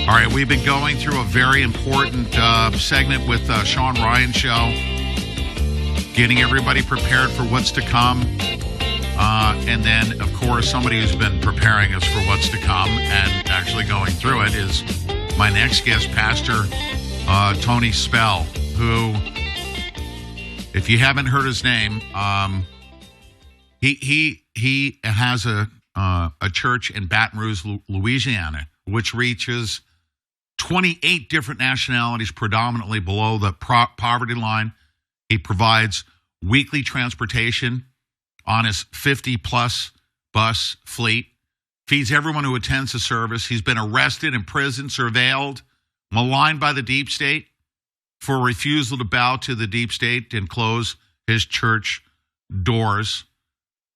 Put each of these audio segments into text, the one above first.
All right, we've been going through a very important segment with Sean Ryan's show, getting everybody prepared for what's to come. And then, of course, somebody who's been preparing us for what's to come and actually going through it is my next guest, Pastor Tony Spell, who, if you haven't heard his name, he has a church in Baton Rouge, Louisiana, which reaches 28 different nationalities, predominantly below the poverty line. He provides weekly transportation on his 50-plus bus fleet, feeds everyone who attends the service. He's been arrested, imprisoned, surveilled, maligned by the deep state for refusal to bow to the deep state and close his church doors.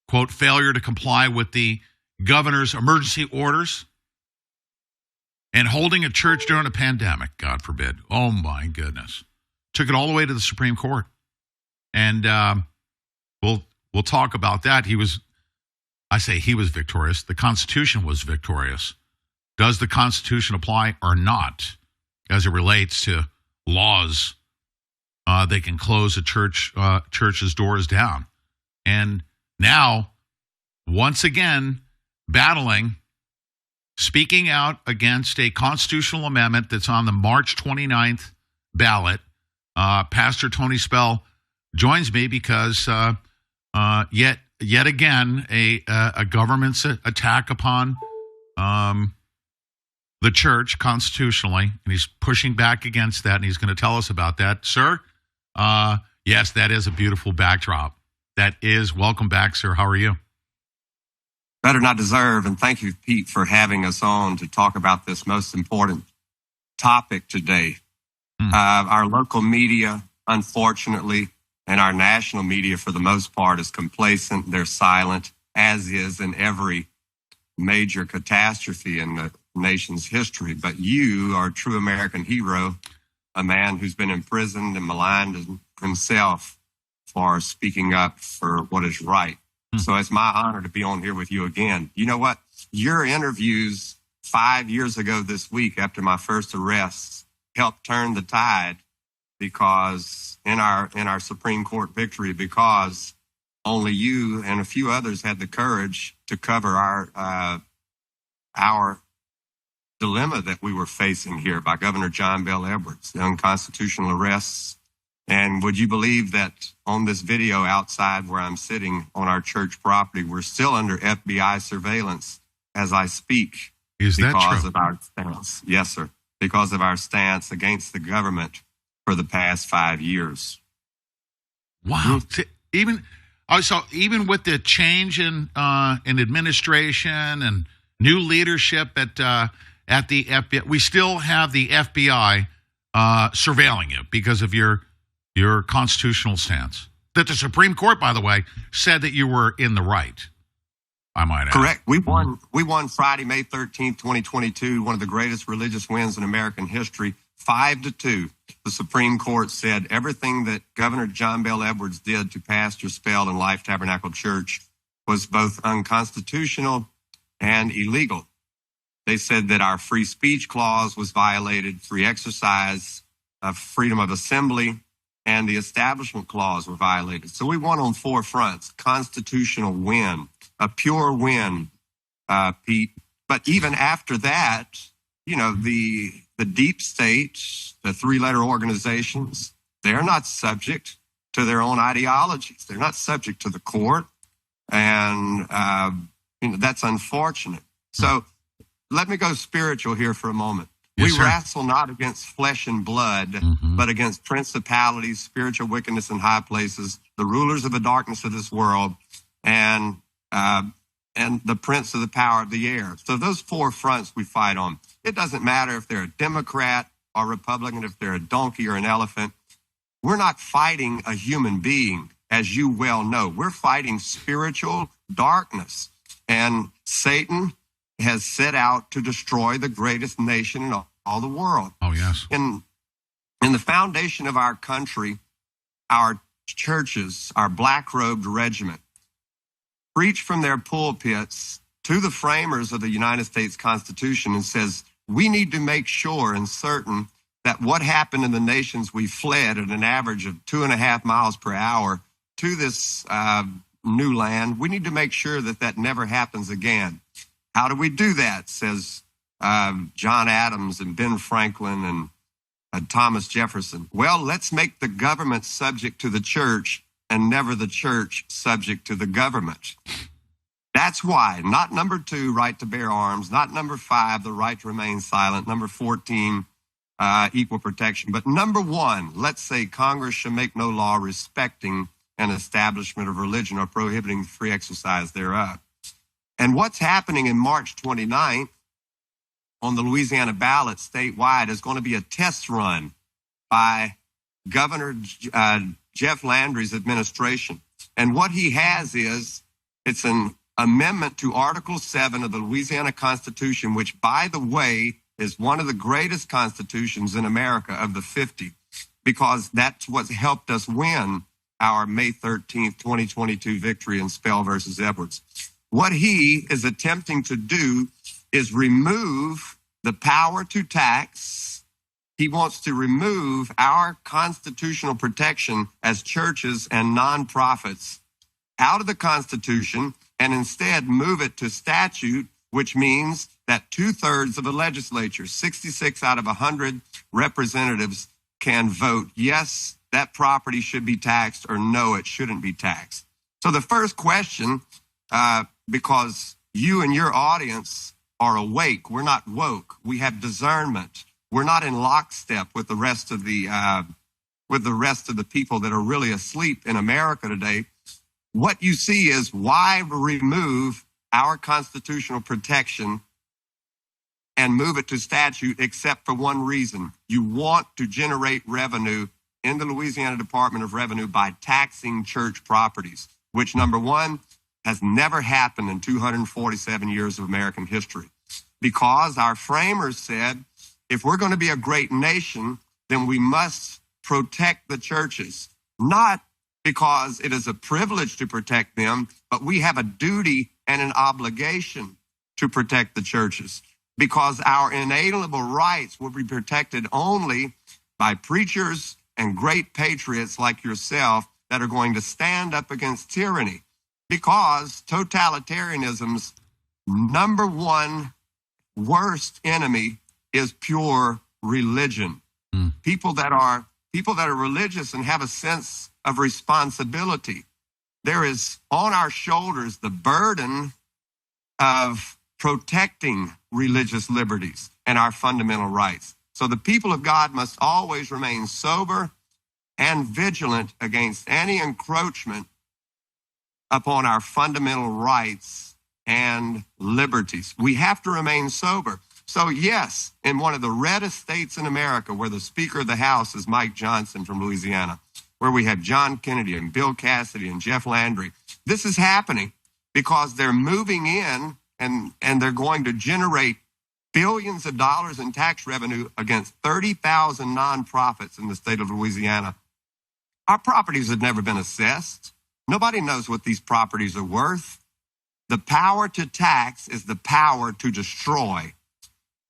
Quote, failure to comply with the governor's emergency orders, and holding a church during a pandemic, God forbid. Oh, my goodness. Took it all the way to the Supreme Court. And we'll talk about that. He was victorious. The Constitution was victorious. Does the Constitution apply or not as it relates to laws? They can close a church's doors down. And now, once again, battling, speaking out against a constitutional amendment that's on the March 29th ballot. Pastor Tony Spell joins me because yet again a government's attack upon the church constitutionally, and he's pushing back against that, and he's going to tell us about that. Sir, yes, that is a beautiful backdrop. That is. Welcome back, sir. How are you? Better not deserve, and thank you, Pete, for having us on to talk about this most important topic today. Our local media, unfortunately, and our national media, for the most part, is complacent. They're silent, as is in every major catastrophe in the nation's history. But you are a true American hero, a man who's been imprisoned and maligned himself for speaking up for what is right. So it's my honor to be on here with you again. You know what? Your interviews 5 years ago this week after my first arrest helped turn the tide because in our Supreme Court victory, because only you and a few others had the courage to cover our dilemma that we were facing here by Governor John Bel Edwards, the unconstitutional arrests. And would you believe that on this video outside where I'm sitting on our church property, we're still under FBI surveillance as I speak. Is that true? Because of our stance. Yes, sir. Because of our stance against the government for the past 5 years. Wow. Even with the change in administration and new leadership at the FBI, we still have the FBI surveilling you because of your constitutional stance. That the Supreme Court, by the way, said that you were in the right, I might add. Correct. We won Friday, May 13th, 2022, one of the greatest religious wins in American history, 5-2. The Supreme Court said everything that Governor John Bel Edwards did to Pastor Spell and Life Tabernacle Church was both unconstitutional and illegal. They said that our free speech clause was violated, free exercise, freedom of assembly, and the Establishment Clause were violated. So we won on four fronts. Constitutional win, a pure win, Pete. But even after that, you know, the deep state, the three-letter organizations, they're not subject to their own ideologies. They're not subject to the court. And, that's unfortunate. So let me go spiritual here for a moment. Yes, we sir. wrestle not against flesh and blood, but against principalities, spiritual wickedness in high places, the rulers of the darkness of this world, and the prince of the power of the air. So those four fronts we fight on. It doesn't matter if they're a Democrat or Republican, if they're a donkey or an elephant. We're not fighting a human being, as you well know. We're fighting spiritual darkness. And Satan has set out to destroy the greatest nation in all the world. Oh, yes. In the foundation of our country, our churches, our black-robed regiment, preach from their pulpits to the framers of the United States Constitution and says, we need to make sure and certain that what happened in the nations we fled at an average of 2.5 miles per hour to this new land, we need to make sure that that never happens again. How do we do that, says John Adams and Ben Franklin and Thomas Jefferson? Well, let's make the government subject to the church and never the church subject to the government. That's why, not number 2, right to bear arms, not number 5, the right to remain silent, number 14, equal protection, but number 1, let's say Congress shall make no law respecting an establishment of religion or prohibiting the free exercise thereof. And what's happening in March 29th on the Louisiana ballot statewide is going to be a test run by Governor Jeff Landry's administration. And what he has is, it's an amendment to Article 7 of the Louisiana Constitution, which, by the way, is one of the greatest constitutions in America of the 50, because that's what helped us win our May 13th, 2022 victory in Spell versus Edwards. What he is attempting to do is remove the power to tax. He wants to remove our constitutional protection as churches and nonprofits out of the Constitution and instead move it to statute, which means that 2/3 of the legislature, 66 out of 100 representatives, can vote yes, that property should be taxed, or no, it shouldn't be taxed. So the first question, because you and your audience are awake, we're not woke, we have discernment. We're not in lockstep with the rest of the people that are really asleep in America today. What you see is, why remove our constitutional protection and move it to statute, except for one reason. You want to generate revenue in the Louisiana Department of Revenue by taxing church properties, which, number 1, has never happened in 247 years of American history. Because our framers said, if we're going to be a great nation, then we must protect the churches, not because it is a privilege to protect them, but we have a duty and an obligation to protect the churches, because our inalienable rights will be protected only by preachers and great patriots like yourself that are going to stand up against tyranny, because totalitarianism's number 1 worst enemy is pure religion. People that are religious and have a sense of responsibility. There is on our shoulders the burden of protecting religious liberties and our fundamental rights. So the people of God must always remain sober and vigilant against any encroachment upon our fundamental rights and liberties. We have to remain sober. So yes, in one of the reddest states in America, where the Speaker of the House is Mike Johnson from Louisiana, where we have John Kennedy and Bill Cassidy and Jeff Landry, this is happening because they're moving in and they're going to generate billions of dollars in tax revenue against 30,000 nonprofits in the state of Louisiana. Our properties have never been assessed. Nobody knows what these properties are worth. The power to tax is the power to destroy.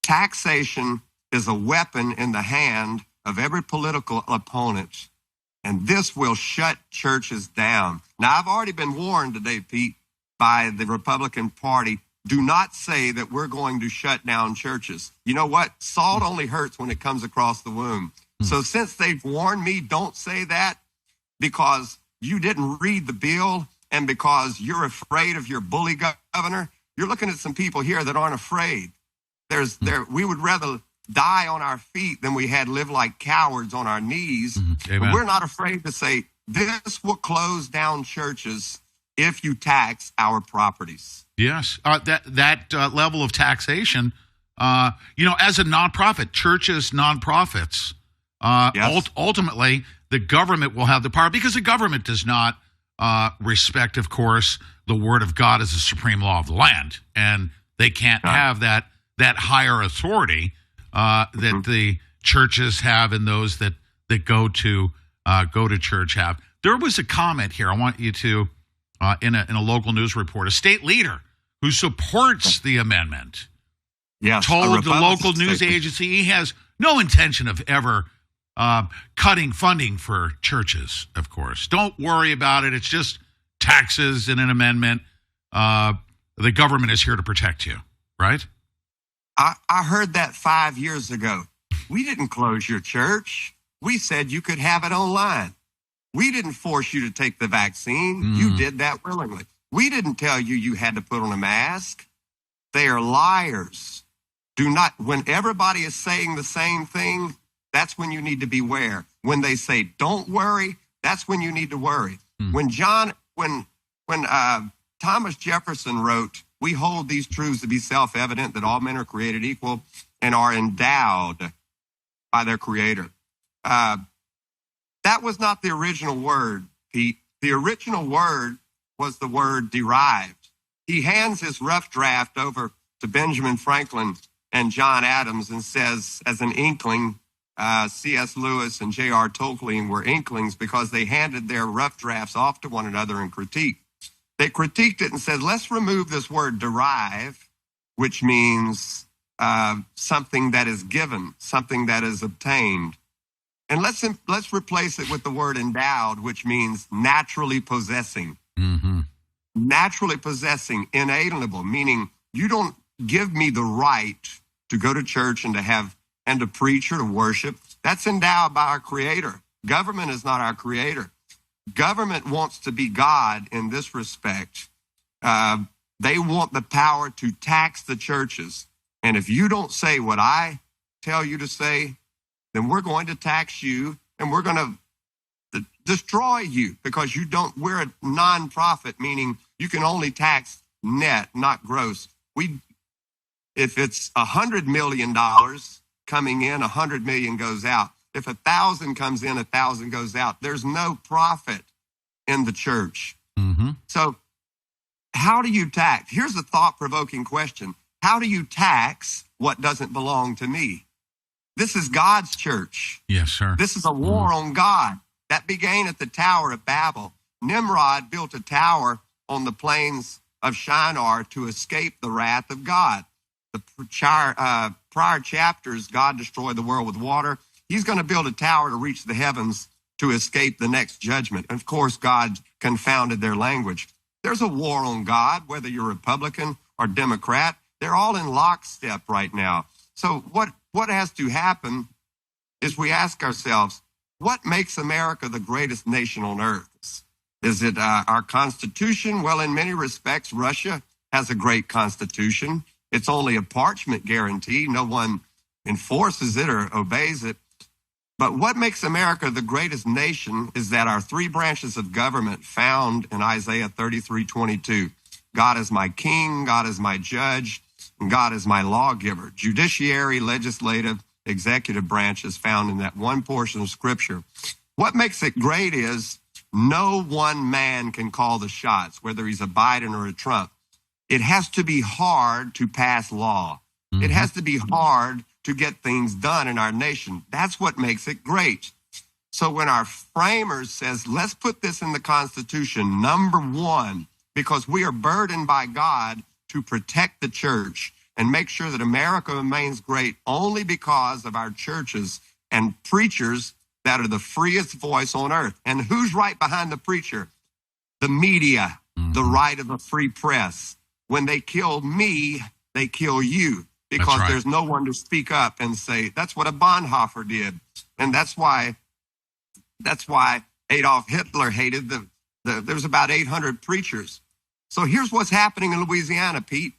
Taxation is a weapon in the hand of every political opponent, and this will shut churches down. Now, I've already been warned today, Pete, by the Republican Party. Do not say that we're going to shut down churches. You know what? Salt only hurts when it comes across the wound. So since they've warned me, don't say that, because you didn't read the bill and because you're afraid of your bully governor. You're looking at some people here that aren't afraid. We would rather die on our feet than we had live like cowards on our knees. But we're not afraid to say this will close down churches if you tax our properties. Yes, that level of taxation, as a nonprofit, churches, nonprofits, ultimately the government will have the power, because the government does not respect, of course, the word of God as the supreme law of the land, and they can't have that higher authority that the churches have and those that go to church have. There was a comment here I want you to, in a local news report, a state leader who supports the amendment Yes, a told the Republican local news statement. agency he has no intention of ever cutting funding for churches, of course. Don't worry about it. It's just taxes and an amendment. The government is here to protect you, right? I heard that 5 years ago. We didn't close your church. We said you could have it online. We didn't force you to take the vaccine. You did that willingly. We didn't tell you you had to put on a mask. They are liars. Do not, when everybody is saying the same thing, that's when you need to beware. When they say, don't worry, that's when you need to worry. When Thomas Jefferson wrote, we hold these truths to be self-evident that all men are created equal and are endowed by their creator. That was not the original word, Pete. The original word was the word derived. He hands his rough draft over to Benjamin Franklin and John Adams and says, as an inkling, C.S. Lewis and J.R. Tolkien were inklings because they handed their rough drafts off to one another and critiqued. They critiqued it and said, let's remove this word derive, which means something that is given, something that is obtained. And let's replace it with the word endowed, which means naturally possessing. Naturally possessing, inalienable, meaning you don't give me the right to go to church and to preach or to worship. That's endowed by our creator. Government is not our creator. Government wants to be God in this respect. They want the power to tax the churches. And if you don't say what I tell you to say, then we're going to tax you and we're going to destroy you because we're a nonprofit, meaning you can only tax net, not gross. If it's $100 million coming in, 100 million goes out. If 1,000 comes in, 1,000 goes out. There's no profit in the church. So how do you tax? Here's a thought-provoking question. How do you tax what doesn't belong to me? This is God's church. Yes, sir. This is a war on God. That began at the Tower of Babel. Nimrod built a tower on the plains of Shinar to escape the wrath of God. The prior chapters, God destroyed the world with water. He's going to build a tower to reach the heavens to escape the next judgment. And of course, God confounded their language. There's a war on God, whether you're Republican or Democrat. They're all in lockstep right now. So what has to happen is we ask ourselves, what makes America the greatest nation on earth? Is it our Constitution? Well, in many respects, Russia has a great Constitution. It's only a parchment guarantee. No one enforces it or obeys it. But what makes America the greatest nation is that our three branches of government found in Isaiah 33:22. God is my king, God is my judge, and God is my lawgiver. Judiciary, legislative, executive branch is found in that one portion of Scripture. What makes it great is no one man can call the shots, whether he's a Biden or a Trump. It has to be hard to pass law. It has to be hard to get things done in our nation. That's what makes it great. So when our framers says, let's put this in the Constitution, number one, because we are burdened by God to protect the church and make sure that America remains great only because of our churches and preachers that are the freest voice on earth. And who's right behind the preacher? The media, the right of a free press. When they kill me, they kill you because there's no one to speak up and say, that's what a Bonhoeffer did. And that's why Adolf Hitler hated there's about 800 preachers. So here's what's happening in Louisiana, Pete.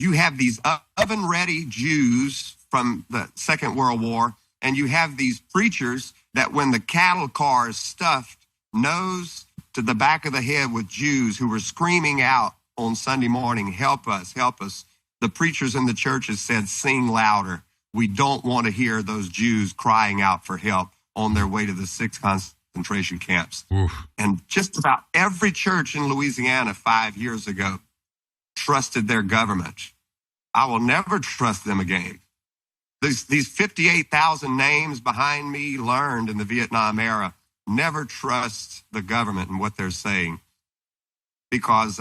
You have these oven-ready Jews from the Second World War, and you have these preachers that when the cattle car is stuffed, nose to the back of the head with Jews who were screaming out on Sunday morning, help us, help us. The preachers in the churches said, sing louder. We don't want to hear those Jews crying out for help on their way to the 6 concentration camps. Oof. And just about every church in Louisiana 5 years ago trusted their government. I will never trust them again. These 58,000 names behind me learned in the Vietnam era, never trust the government and what they're saying. Because,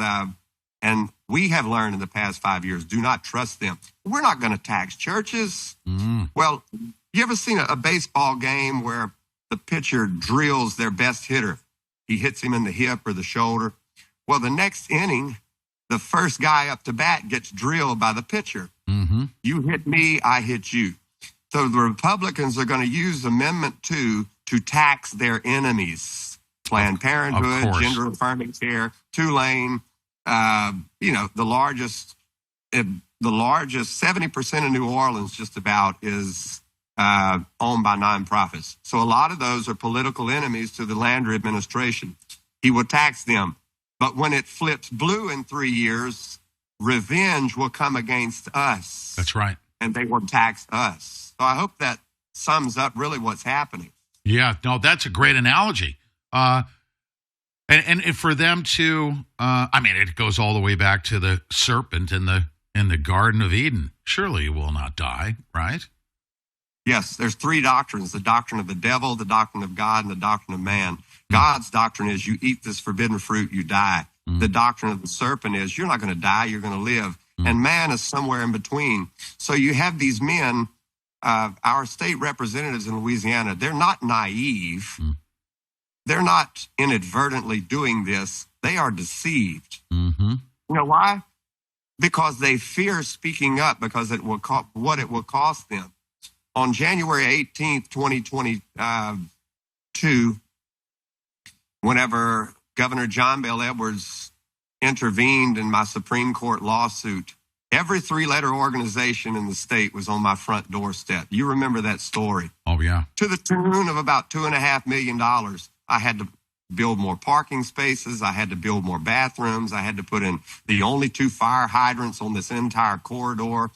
and we have learned in the past 5 years, do not trust them. We're not going to tax churches. Well, you ever seen a baseball game where the pitcher drills their best hitter? He hits him in the hip or the shoulder. Well, the next inning, the first guy up to bat gets drilled by the pitcher. You hit me, I hit you. So the Republicans are going to use Amendment 2 to tax their enemies. Planned Parenthood, gender affirming care, Tulane, the largest 70% of New Orleans just about is owned by nonprofits. So a lot of those are political enemies to the Landry administration. He will tax them. But when it flips blue in 3 years, revenge will come against us. That's right. And they will tax us. So I hope that sums up really what's happening. Yeah, no, that's a great analogy. And for them to, it goes all the way back to the serpent in the Garden of Eden. Surely you will not die, right? Yes, there's 3 doctrines: the doctrine of the devil, the doctrine of God, and the doctrine of man. God's doctrine is you eat this forbidden fruit, you die. The doctrine of the serpent is you're not going to die, you're going to live. And man is somewhere in between. So you have these men, our state representatives in Louisiana, they're not naive. They're not inadvertently doing this. They are deceived. You know why? Because they fear speaking up because it will what it will cost them. On January 18th, 2022, whenever Governor John Bel Edwards intervened in my Supreme Court lawsuit, every 3-letter organization in the state was on my front doorstep. You remember that story. Oh, yeah. To the tune of about $2.5 million. I had to build more parking spaces. I had to build more bathrooms. I had to put in the only 2 fire hydrants on this entire corridor.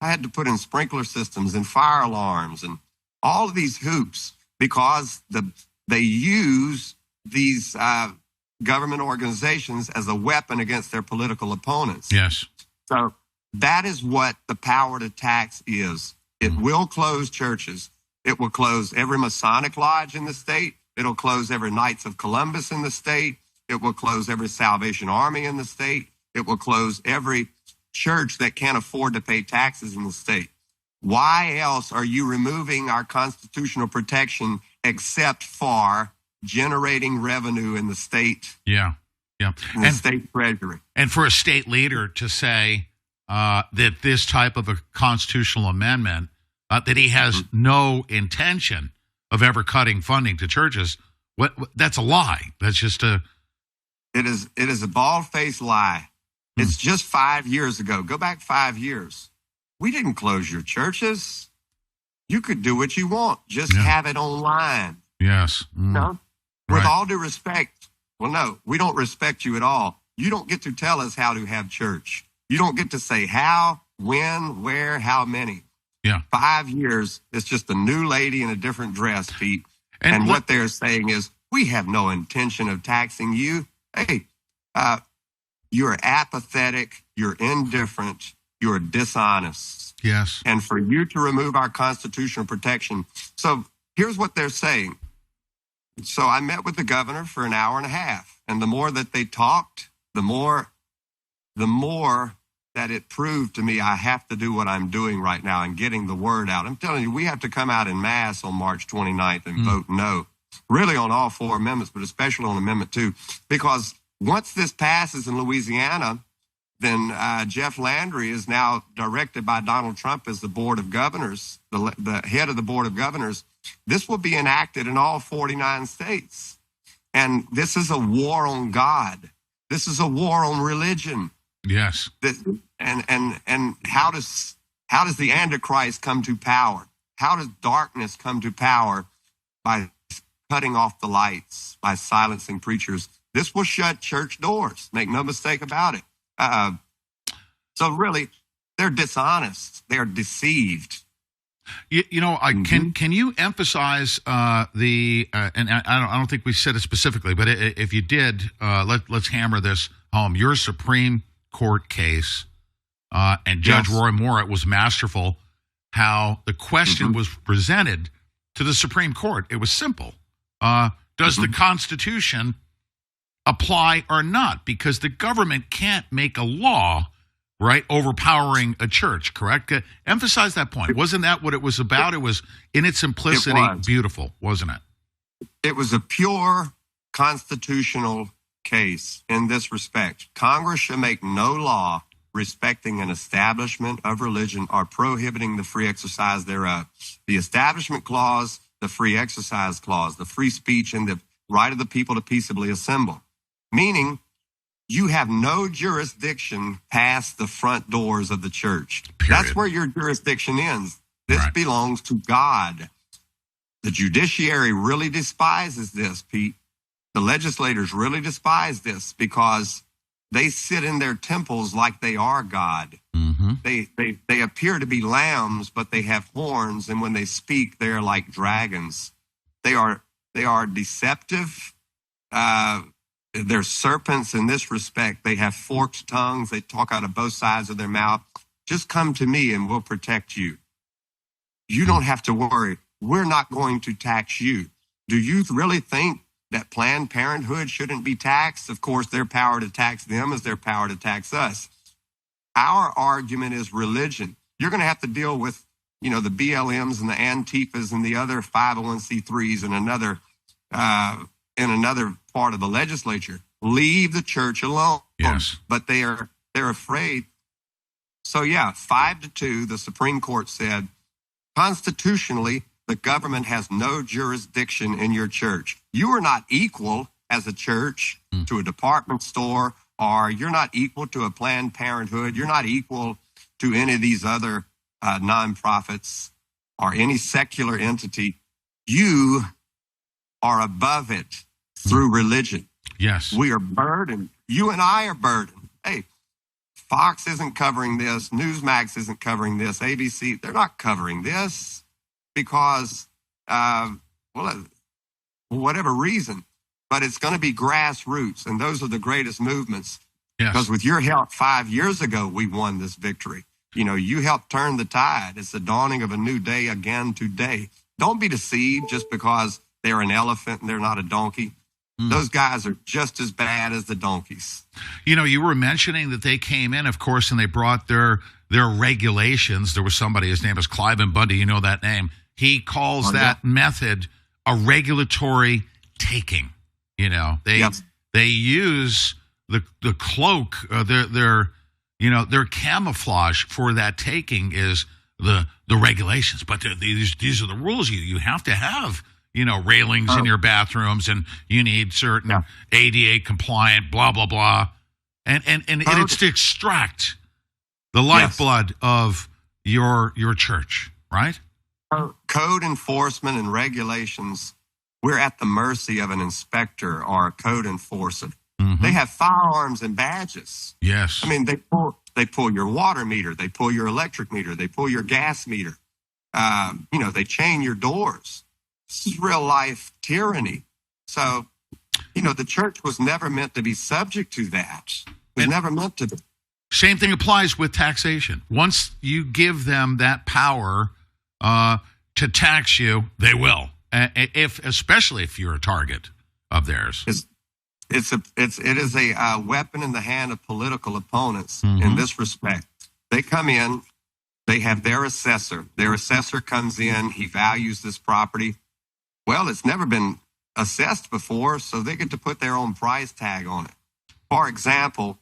I had to put in sprinkler systems and fire alarms and all of these hoops because they use these government organizations as a weapon against their political opponents. Yes. So that is what the power to tax is. It will close churches. It will close every Masonic lodge in the state. It'll close every Knights of Columbus in the state. It will close every Salvation Army in the state. It will close every church that can't afford to pay taxes in the state. Why else are you removing our constitutional protection except for generating revenue in the state? Yeah. In the state treasury. And for a state leader to say that this type of a constitutional amendment, that he has no intention of ever cutting funding to churches, that's a lie. That's just a... It is a bald-faced lie. It's just 5 years ago. Go back 5 years. We didn't close your churches. You could do what you want. Just have it online. Yes. No? With all due respect, well, no, we don't respect you at all. You don't get to tell us how to have church. You don't get to say how, when, where, how many. Yeah. 5 years, it's just a new lady in a different dress, Pete. And what they're saying is, we have no intention of taxing you. Hey, you're apathetic, you're indifferent, you're dishonest. Yes. And for you to remove our constitutional protection. So here's what they're saying. So I met with the governor for an hour and a half. And the more that they talked, the more that it proved to me I have to do what I'm doing right now and getting the word out. I'm telling you, we have to come out in mass on March 29th and vote no. Really on all 4 amendments, but especially on Amendment 2. Because once this passes in Louisiana, then Jeff Landry is now directed by Donald Trump as the Board of Governors, the head of the Board of Governors. This will be enacted in all 49 states. And this is a war on God. This is a war on religion. Yes. And how does the Antichrist come to power? How does darkness come to power? By cutting off the lights, by silencing preachers. This will shut church doors. Make no mistake about it. So really, they're dishonest. They're deceived. Can you emphasize and I don't think we said it specifically, but if you did, let's hammer this home. Your Supreme Court case and Judge Roy Moore, it was masterful how the question was presented to the Supreme Court. It was simple. Does the Constitution apply or not, because the government can't make a law, right, overpowering a church, correct? Emphasize that point. Wasn't that what it was about? It was, in its simplicity, beautiful, wasn't it? It was a pure constitutional case in this respect. Congress shall make no law respecting an establishment of religion or prohibiting the free exercise thereof. The Establishment Clause, the Free Exercise Clause, the free speech, and the right of the people to peaceably assemble. Meaning, you have no jurisdiction past the front doors of the church. Period. That's where your jurisdiction ends. This belongs to God. The judiciary really despises this, Pete. The legislators really despise this because they sit in their temples like they are God. Mm-hmm. They appear to be lambs, but they have horns, and when they speak, they are like dragons. They are deceptive. They're serpents in this respect. They have forked tongues. They talk out of both sides of their mouth. Just come to me and we'll protect you. You don't have to worry. We're not going to tax you. Do you really think that Planned Parenthood shouldn't be taxed? Of course, their power to tax them is their power to tax us. Our argument is religion. You're going to have to deal with, the BLMs and the Antifas and the other 501c3s and another part of the legislature. Leave the church alone. Yes. But they're afraid. So 5-2, the Supreme Court said, constitutionally, the government has no jurisdiction in your church. You are not equal as a church to a department store, or you're not equal to a Planned Parenthood. You're not equal to any of these other nonprofits or any secular entity. You are above it through religion. Yes. We are burdened. You and I are burdened. Hey, Fox isn't covering this. Newsmax isn't covering this. ABC, they're not covering this because, whatever reason. But it's going to be grassroots, and those are the greatest movements. Yes. Because with your help 5 years ago, we won this victory. You helped turn the tide. It's the dawning of a new day again today. Don't be deceived just because they're an elephant and they're not a donkey. Those guys are just as bad as the donkeys. You were mentioning that they came in, of course, and they brought their regulations. There was somebody, his name is Cliven Bundy, you know that name. He calls that method a regulatory taking. They use the cloak, their camouflage for that taking is the regulations. But these are the rules. You have to have railings in your bathrooms, and you need certain ADA compliant, blah blah blah, and it's to extract the lifeblood of your church, right? Code enforcement and regulations. We're at the mercy of an inspector or a code enforcer. Mm-hmm. They have firearms and badges. Yes. I mean, they pull your water meter. They pull your electric meter. They pull your gas meter. They chain your doors. This is real life tyranny. So, the church was never meant to be subject to that. It was never meant to be. Same thing applies with taxation. Once you give them that power to tax you, they will. Especially if you're a target of theirs. It is a weapon in the hand of political opponents in this respect. They come in, they have their assessor. Their assessor comes in, he values this property. Well, it's never been assessed before, so they get to put their own price tag on it. For example,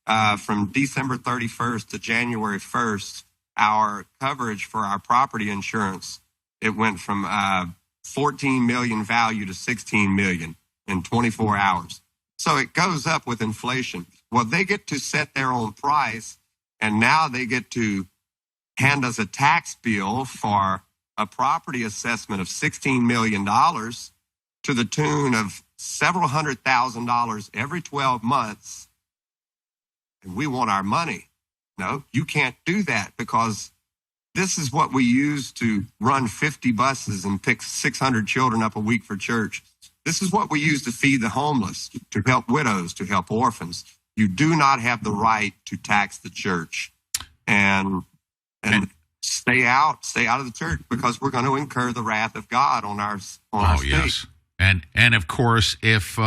from December 31st to January 1st, our coverage for our property insurance, it went from 14 million value to 16 million in 24 hours. So it goes up with inflation. Well, they get to set their own price, and now they get to hand us a tax bill for a property assessment of $16 million to the tune of several $100,000 every 12 months. And we want our money. No, you can't do that because this is what we use to run 50 buses and pick 600 children up a week for church. This is what we use to feed the homeless, to help widows, to help orphans. You do not have the right to tax the church. And stay out of the church because we're going to incur the wrath of God on our state. Yes. And of course, if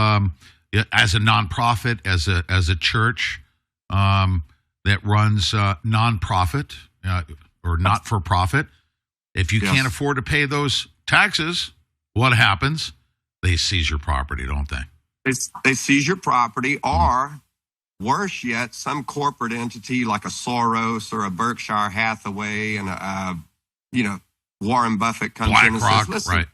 as a nonprofit, as a church that runs nonprofit or not for profit, if you can't afford to pay those taxes, what happens? They seize your property, don't they? They seize your property, or worse yet, some corporate entity like a Soros or a Berkshire Hathaway and Warren Buffett comes in and says, "Listen,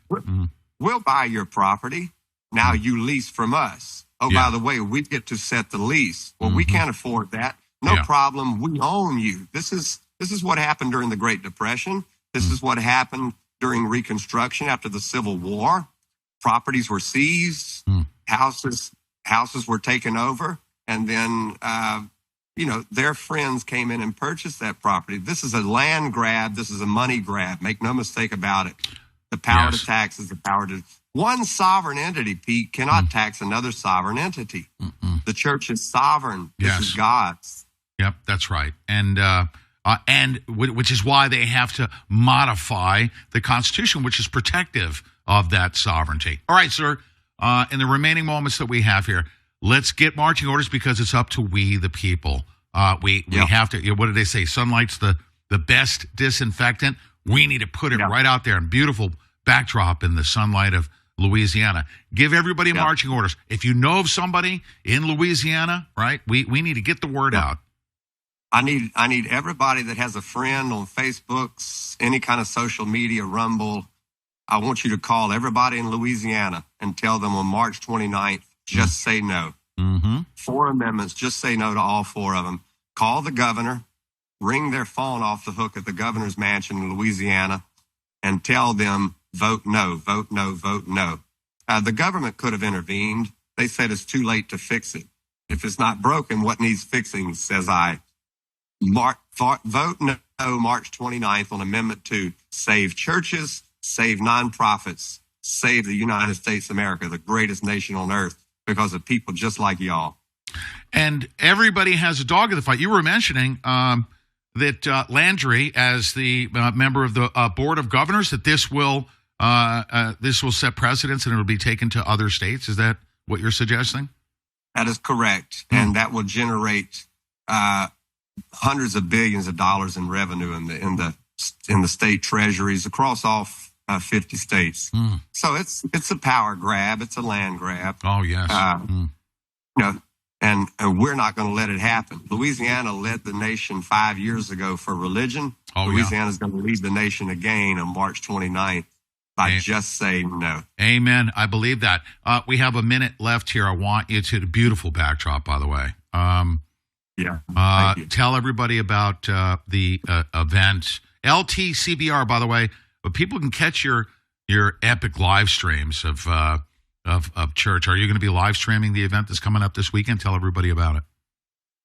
we'll buy your property. Now you lease from us. Oh, by the way, we get to set the lease. Well, we can't afford that. No problem. We own you." This is what happened during the Great Depression. This is what happened during Reconstruction after the Civil War. Properties were seized, houses were taken over, and then their friends came in and purchased that property. This is a land grab. This is a money grab. Make no mistake about it. The power to tax is the power to... One sovereign entity, Pete, cannot tax another sovereign entity. The church is sovereign. This is God's. Yep, that's right. And which is why they have to modify the Constitution, which is protective of that sovereignty. All right, sir, in the remaining moments that we have here, let's get marching orders because it's up to we, the people. We have to, what did they say? Sunlight's the best disinfectant. We need to put it right out there in beautiful backdrop in the sunlight of Louisiana. Give everybody marching orders. If you know of somebody in Louisiana, right, we need to get the word out. I need everybody that has a friend on Facebook, any kind of social media, Rumble. I want you to call everybody in Louisiana and tell them on March 29th, just say no. 4 amendments, just say no to all 4 of them. Call the governor, ring their phone off the hook at the governor's mansion in Louisiana, and tell them, vote no, vote no, vote no. The government could have intervened. They said it's too late to fix it. If it's not broken, what needs fixing, says I. Vote no March 29th on Amendment 2. Save churches, save nonprofits, save the United States of America, the greatest nation on earth, because of people just like y'all. And everybody has a dog in the fight. You were mentioning that Landry, as the member of the Board of Governors, that this will set precedents and it will be taken to other states. Is that what you're suggesting? That is correct. And that will generate hundreds of billions of dollars in revenue in the state treasuries across all 50 states. So it's a power grab. It's a land grab. Oh, yes. And we're not going to let it happen. Louisiana led the nation 5 years ago for religion. Louisiana is going to lead the nation again on March 29th by just saying no. Amen. I believe that. We have a minute left here. I want you to, the beautiful backdrop, by the way. Tell everybody about the event. LTCBR, by the way, but people can catch your epic live streams of church. Are you going to be live streaming the event that's coming up this weekend? Tell everybody about it.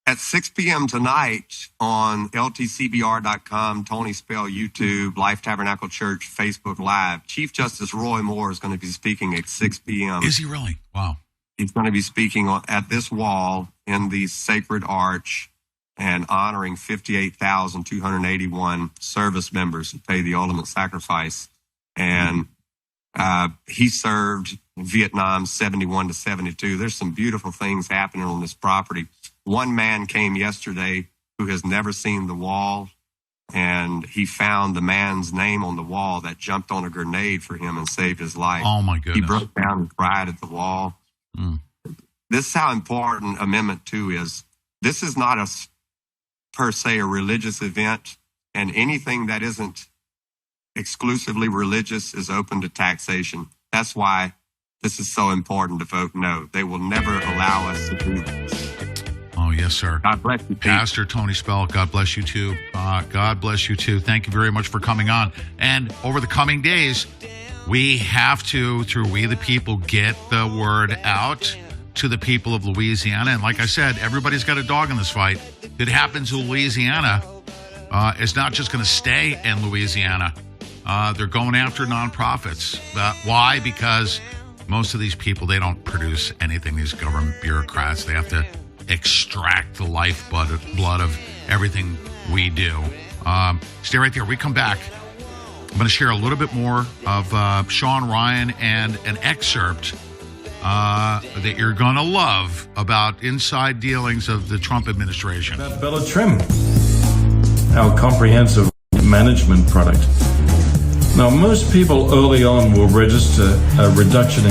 At 6 p.m. tonight on ltcbr.com, Tony Spell, YouTube, Life Tabernacle Church, Facebook Live. Chief Justice Roy Moore is going to be speaking at 6 p.m. Is he really? Wow. He's going to be speaking at this wall in the sacred arch and honoring 58,281 service members who paid the ultimate sacrifice. And he served in Vietnam 71 to 72. There's some beautiful things happening on this property. One man came yesterday who has never seen the wall, and he found the man's name on the wall that jumped on a grenade for him and saved his life. Oh, my goodness. He broke down and cried at the wall. This is how important Amendment 2 is. This is not per se a religious event, and anything that isn't exclusively religious is open to taxation. That's why this is so important to vote no. They will never allow us to do this. Oh, yes, sir. God bless you, Pete. Pastor Tony Spell, God bless you too. God bless you too. Thank you very much for coming on. And over the coming days, we have to, through We the People, get the word out to the people of Louisiana. And like I said, everybody's got a dog in this fight. If it happens in Louisiana, it's not just going to stay in Louisiana. They're going after nonprofits. Why? Because most of these people, they don't produce anything, these government bureaucrats. They have to extract the lifeblood of everything we do. Stay right there. We come back. I'm going to share a little bit more of Sean Ryan and an excerpt that you're going to love about inside dealings of the Trump administration. About Bella Trim, our comprehensive management product. Now, most people early on will register a reduction in